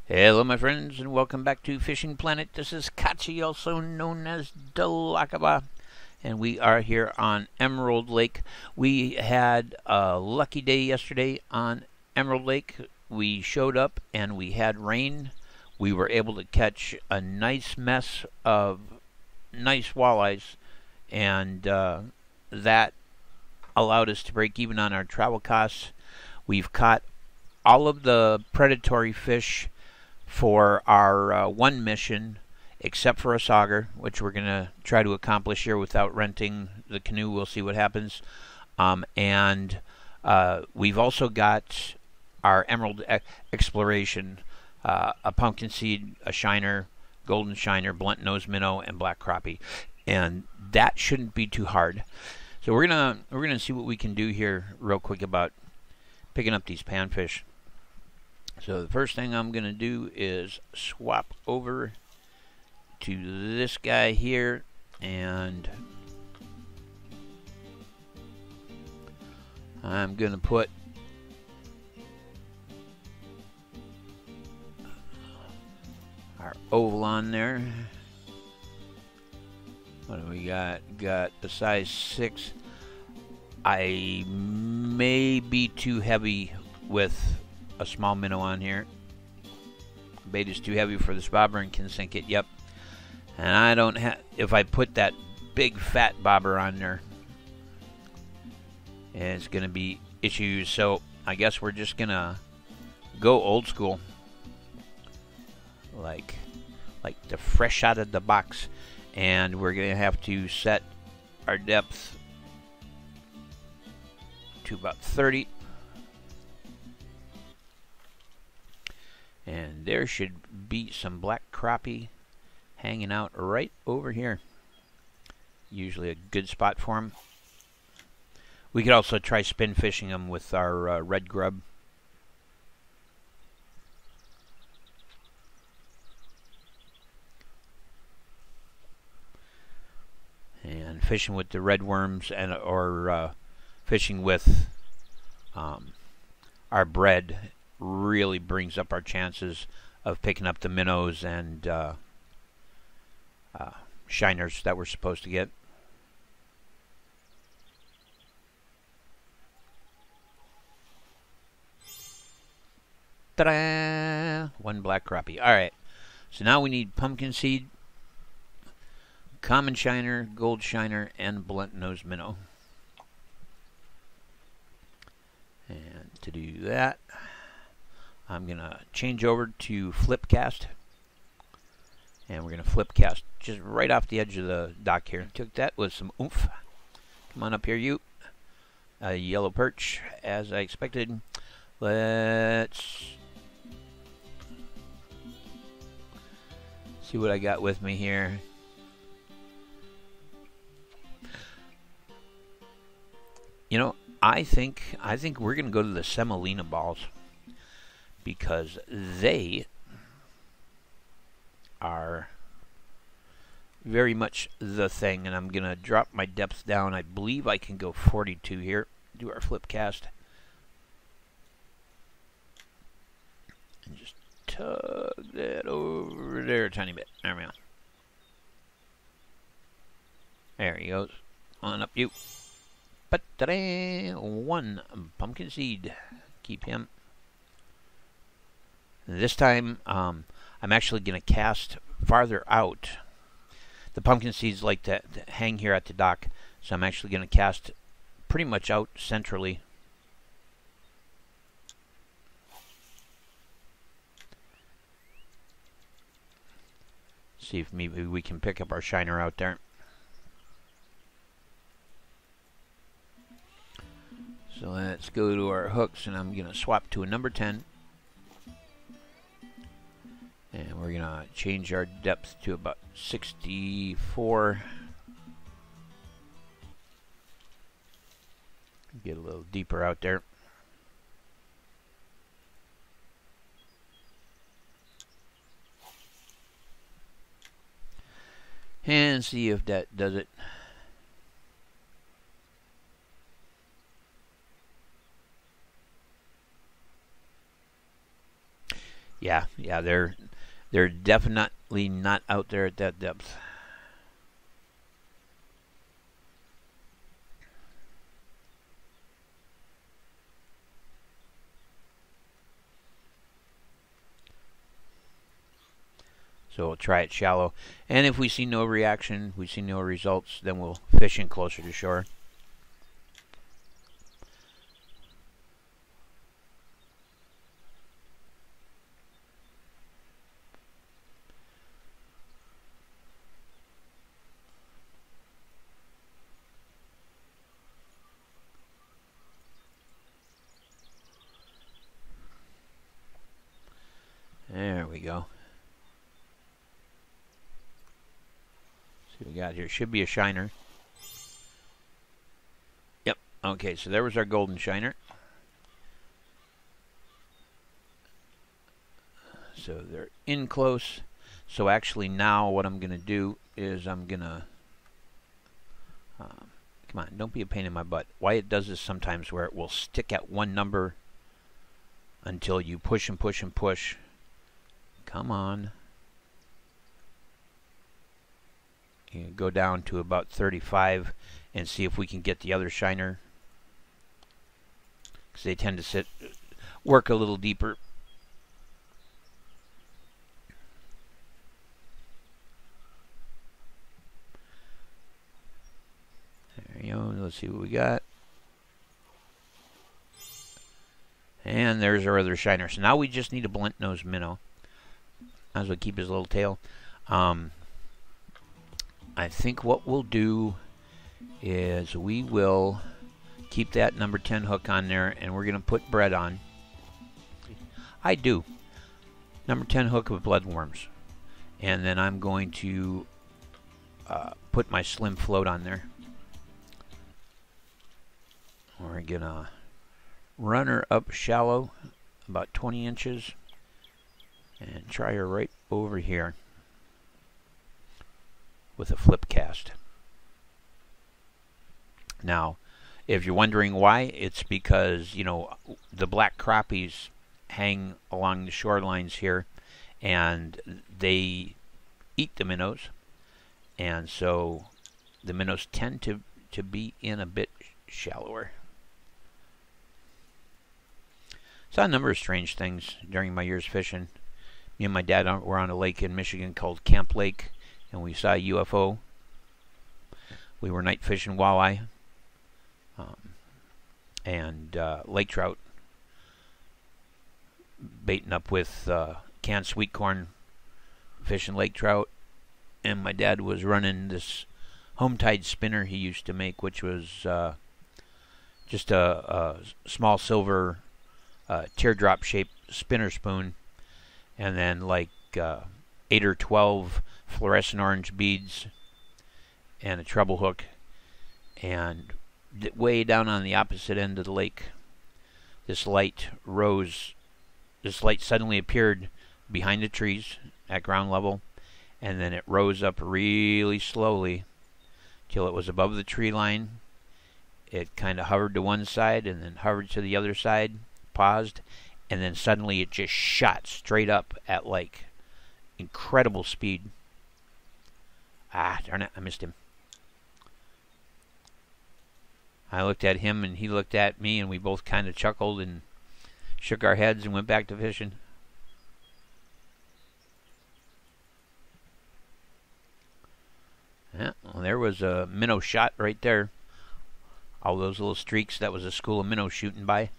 Hello, my friends, and welcome back to Fishing Planet. This is Kachi, also known as Delakaba, and we are here on Emerald Lake. We had a lucky day yesterday on Emerald Lake. We showed up and we had rain. We were able to catch a nice mess of nice walleyes, and that allowed us to break even on our travel costs. We've caught all of the predatory fish for our one mission, except for a sauger, which we're going to try to accomplish here without renting the canoe. We'll see what happens. And we've also got our emerald exploration, a pumpkin seed, a shiner, golden shiner, blunt nose minnow, and black crappie. And that shouldn't be too hard. So we're gonna see what we can do here real quick about picking up these panfish. So the first thing I'm going to do is swap over to this guy here, and I'm going to put our oval on there. What do we got? Got a size 6. I may be too heavy with a small minnow on here. Bait is too heavy for this bobber and can sink it. Yep. And I don't have. If I put that big fat bobber on there, it's gonna be issues. So I guess we're just gonna go old school, like the fresh out of the box, and we're gonna have to set our depth to about 30. And there should be some black crappie hanging out right over here. Usually a good spot for them. We could also try spin fishing them with our red grub. And fishing with the red worms, or fishing with our bread really brings up our chances of picking up the minnows and shiners that we're supposed to get. Ta-da! One black crappie. Alright, so now we need pumpkin seed, common shiner, gold shiner, and blunt nose minnow. And to do that, I'm going to change over to flip cast. And we're going to flip cast just right off the edge of the dock here. Took that with some oomph. Come on up here, you. A yellow perch, as I expected. Let's see what I got with me here. You know, I think we're going to go to the semolina balls, because they are very much the thing. And I'm going to drop my depth down. I believe I can go 42 here. Do our flip cast. And just tug that over there a tiny bit. There we go. There he goes. On up you. One pumpkin seed. Keep him. This time, I'm actually going to cast farther out. The pumpkin seeds like to hang here at the dock, so I'm actually going to cast pretty much out centrally. See if maybe we can pick up our shiner out there. So let's go to our hooks, and I'm going to swap to a number 10. And we're going to change our depth to about 64. Get a little deeper out there. And see if that does it. Yeah, yeah, they're definitely not out there at that depth. So we'll try it shallow. And if we see no reaction, we see no results, then we'll fish in closer to shore. There we go. See what we got here. Should be a shiner. Yep. Okay, so there was our golden shiner. So they're in close. So actually now what I'm going to do is I'm going to... come on, don't be a pain in my butt. Why it does this sometimes where it will stick at one number until you push and push and push. Come on. You go down to about 35 and see if we can get the other shiner. Because they tend to work a little deeper. There you go. Let's see what we got. And there's our other shiner. So now we just need a blunt nose minnow. Might as well keep his little tail. I think what we'll do is we will keep that number 10 hook on there, and we're going to put bread on. I do. Number 10 hook of bloodworms. And then I'm going to put my slim float on there. We're going to run her up shallow, about 20 inches. And try her right over here with a flip cast. Now, if you're wondering why, it's because, you know, the black crappies hang along the shorelines here and they eat the minnows. And so the minnows tend to be in a bit shallower. Saw a number of strange things during my years fishing. Me and my dad were on a lake in Michigan called Camp Lake, and we saw a UFO. We were night fishing walleye and lake trout, baiting up with canned sweet corn, fishing lake trout. And my dad was running this home-tied spinner he used to make, which was just a small silver teardrop-shaped spinner spoon. And then like 8 or 12 fluorescent orange beads and a treble hook. And way down on the opposite end of the lake, this light suddenly appeared behind the trees at ground level, and then it rose up really slowly till it was above the tree line. It kind of hovered to one side and then hovered to the other side, paused, and then suddenly it just shot straight up at like incredible speed. Ah, darn it, I missed him. I looked at him and he looked at me, and we both kind of chuckled and shook our heads and went back to fishing. Yeah, well, there was a minnow shot right there. All those little streaks, that was a school of minnows shooting by.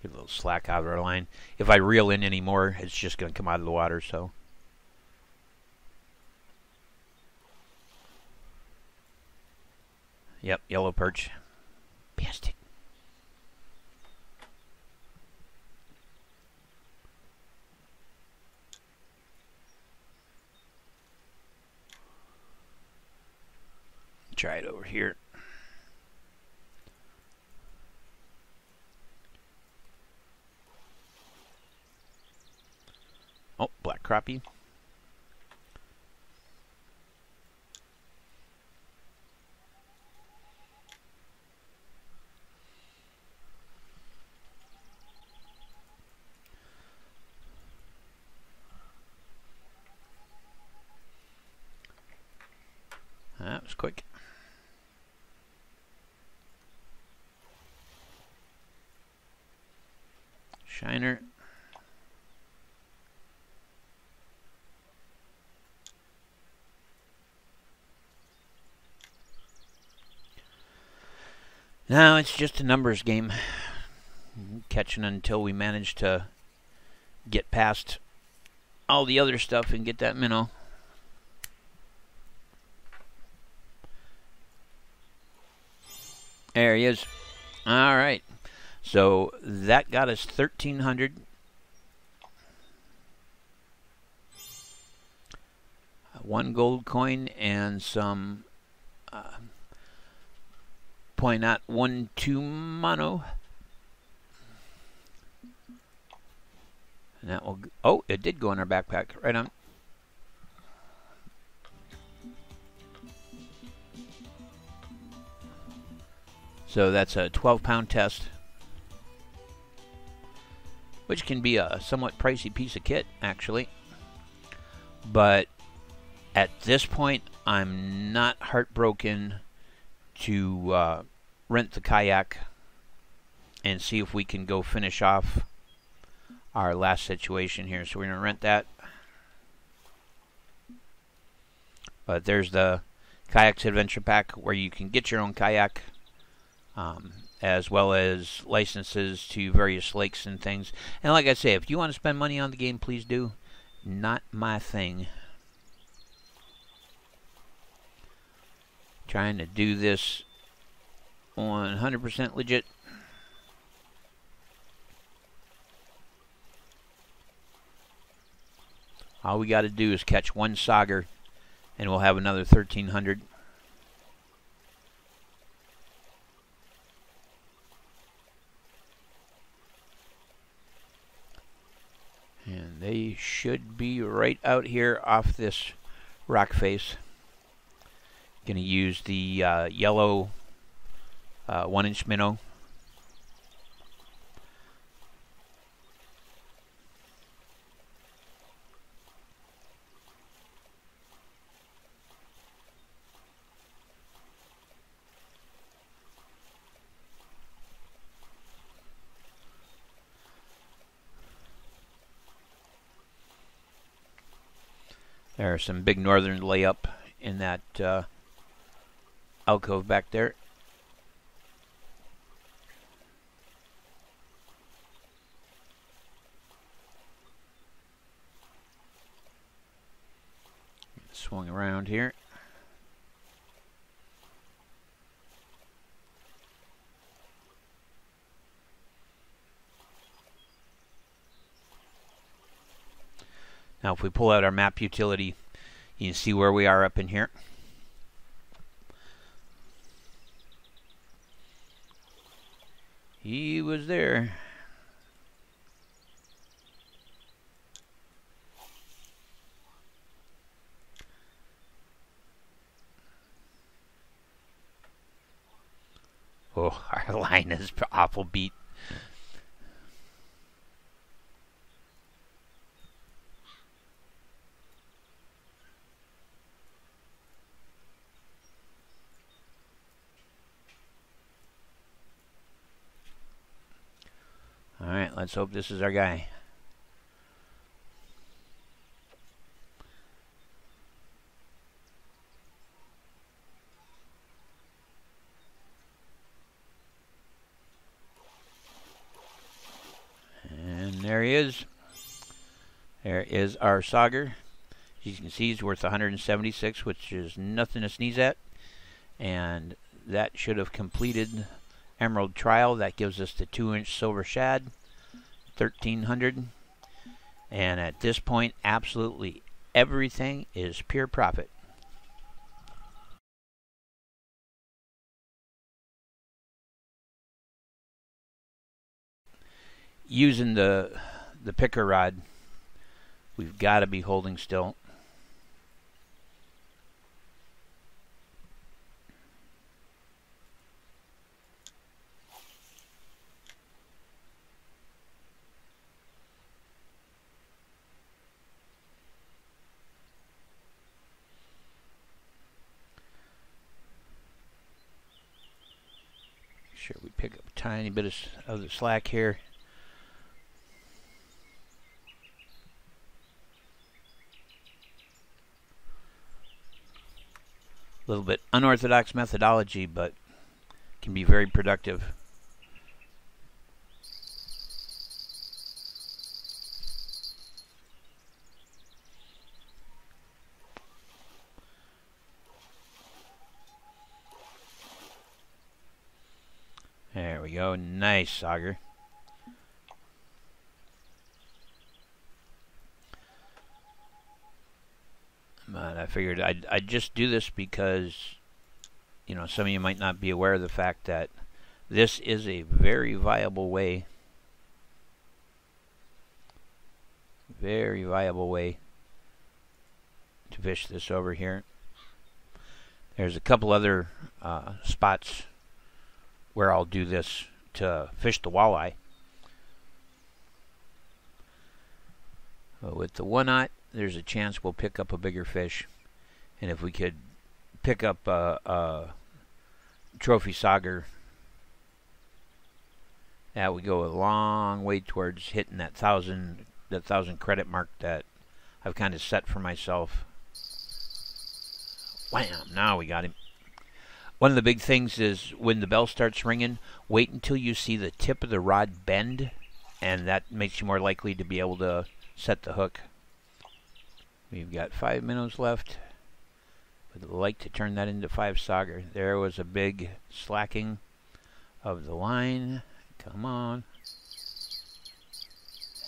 Get a little slack out of our line. If I reel in any more, it's just going to come out of the water, so. Yep, yellow perch. Pissed it. Try it over here. Oh, black crappie. quick. Shiner. Now it's just a numbers game. Catching until we manage to get past all the other stuff and get that minnow. There he is. All right. So that got us 1,300. One gold coin and some 0.12 mono. And that will. Oh, it did go in our backpack. Right on. So that's a 12-pound test, which can be a somewhat pricey piece of kit, actually. But at this point, I'm not heartbroken to rent the kayak and see if we can go finish off our last situation here. So we're going to rent that. But there's the Kayak's Adventure Pack where you can get your own kayak, as well as licenses to various lakes and things. And like I say, if you want to spend money on the game, please do. Not my thing. Trying to do this 100% legit. All we got to do is catch one Sauger, and we'll have another 1,300. And they should be right out here off this rock face. Going to use the yellow 1-inch minnow. There are some big northern layup in that alcove back there. Swung around here. Now if we pull out our map utility, you can see where we are up in here. He was there. Oh, our line is awful beat. All right, let's hope this is our guy. And there he is. There is our Sauger. As you can see, he's worth 176, which is nothing to sneeze at. And that should have completed Emerald Trial. That gives us the 2-inch silver shad, 1,300. And at this point, absolutely everything is pure profit. Using the picker rod, we've got to be holding still. tiny bit of the slack here. A little bit unorthodox methodology, but can be very productive. There we go. Nice, Sauger. But I figured I'd just do this because, you know, some of you might not be aware of the fact that this is a very viable way. Very viable way to fish this over here. There's a couple other spots where I'll do this to fish the walleye. But with the 1/0, there's a chance we'll pick up a bigger fish. And if we could pick up a trophy sauger, that would go a long way towards hitting that 1,000 credit mark that I've kind of set for myself. Wham! Now we got him. One of the big things is when the bell starts ringing, wait until you see the tip of the rod bend, and that makes you more likely to be able to set the hook. We've got 5 minnows left. Would like to turn that into 5 sauger. There was a big slacking of the line. Come on.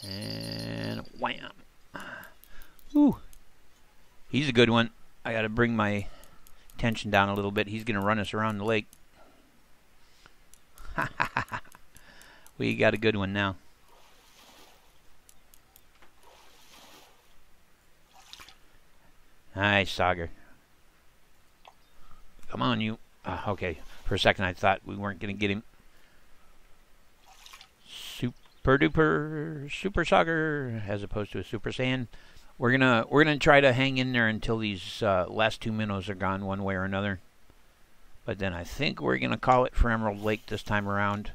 And wham! Ooh. He's a good one. I got to bring my tension down a little bit. He's going to run us around the lake. We got a good one now. Nice, Sauger. Come on, you. Okay, for a second I thought we weren't going to get him. Super duper super Sauger as opposed to a super sand. We're gonna try to hang in there until these last 2 minnows are gone one way or another. But then I think we're gonna call it for Emerald Lake this time around.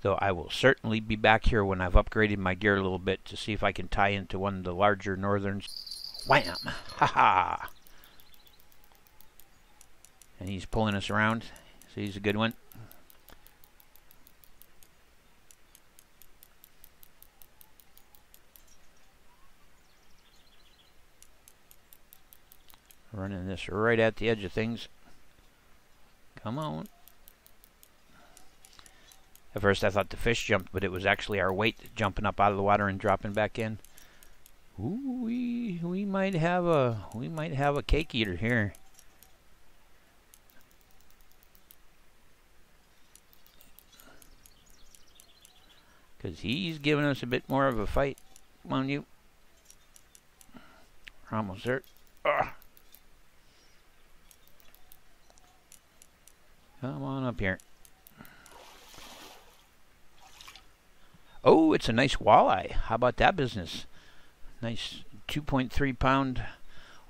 Though I will certainly be back here when I've upgraded my gear a little bit to see if I can tie into one of the larger northerns. Wham! Ha ha! And he's pulling us around, so he's a good one. Running this right at the edge of things. Come on. At first I thought the fish jumped, but it was actually our weight jumping up out of the water and dropping back in. Ooh, we might have a cake eater here. Because he's giving us a bit more of a fight. Come on, you. We're almost there. Ugh. Come on up here. Oh, it's a nice walleye. How about that business? Nice 2.3 pound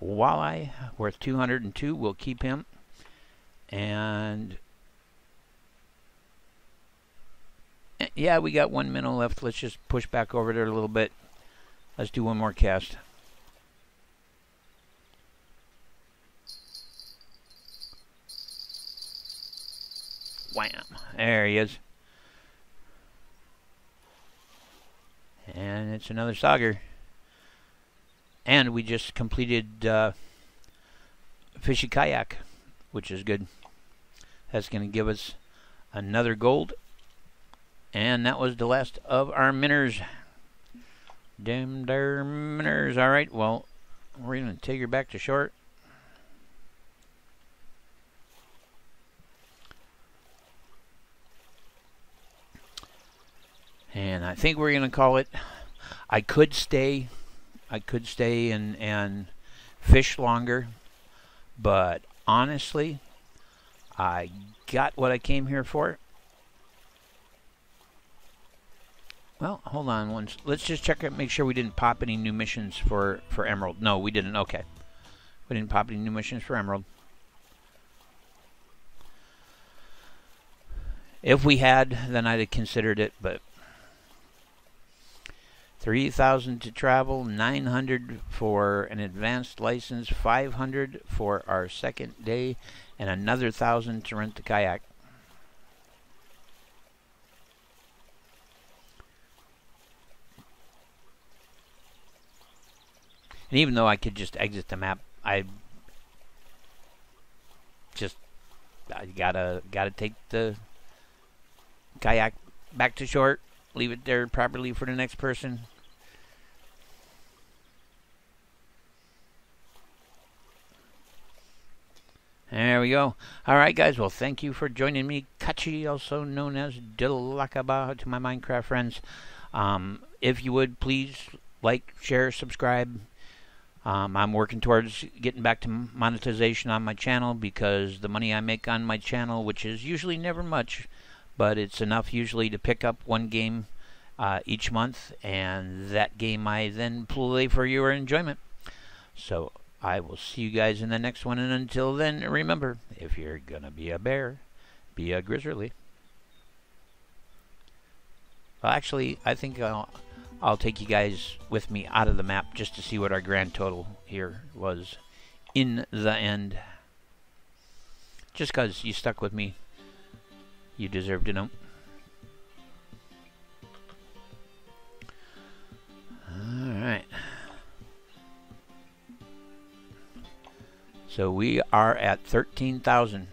walleye worth 202. We'll keep him. And yeah, we got 1 minnow left. Let's just push back over there a little bit. Let's do one more cast. Wham! There he is. And it's another sauger. And we just completed fishy kayak, which is good. That's going to give us another gold. And that was the last of our minnows. Damn there minnows. All right, well, we're going to take her back to shore. And I think we're going to call it. I could stay and fish longer, but honestly, I got what I came here for. Well, hold on once. Let's just check it, make sure we didn't pop any new missions for Emerald. No, we didn't. Okay. We didn't pop any new missions for Emerald. If we had, then I'd have considered it, but 3,000 to travel, 900 for an advanced license, 500 for our second day, and another 1,000 to rent the kayak. And even though I could just exit the map, I gotta take the kayak back to shore, leave it there properly for the next person. There we go. All right, guys. Well, thank you for joining me, Kachi, also known as Dilakaba, to my Minecraft friends. If you would, please like, share, subscribe. I'm working towards getting back to monetization on my channel, because the money I make on my channel, which is usually never much, but it's enough usually to pick up one game each month, and that game I then play for your enjoyment. So I will see you guys in the next one, and until then, remember, if you're gonna be a bear, be a grizzly. Well, actually, I think I'll take you guys with me out of the map just to see what our grand total here was in the end. Just because you stuck with me, you deserve to know. Alright. So we are at 13,000.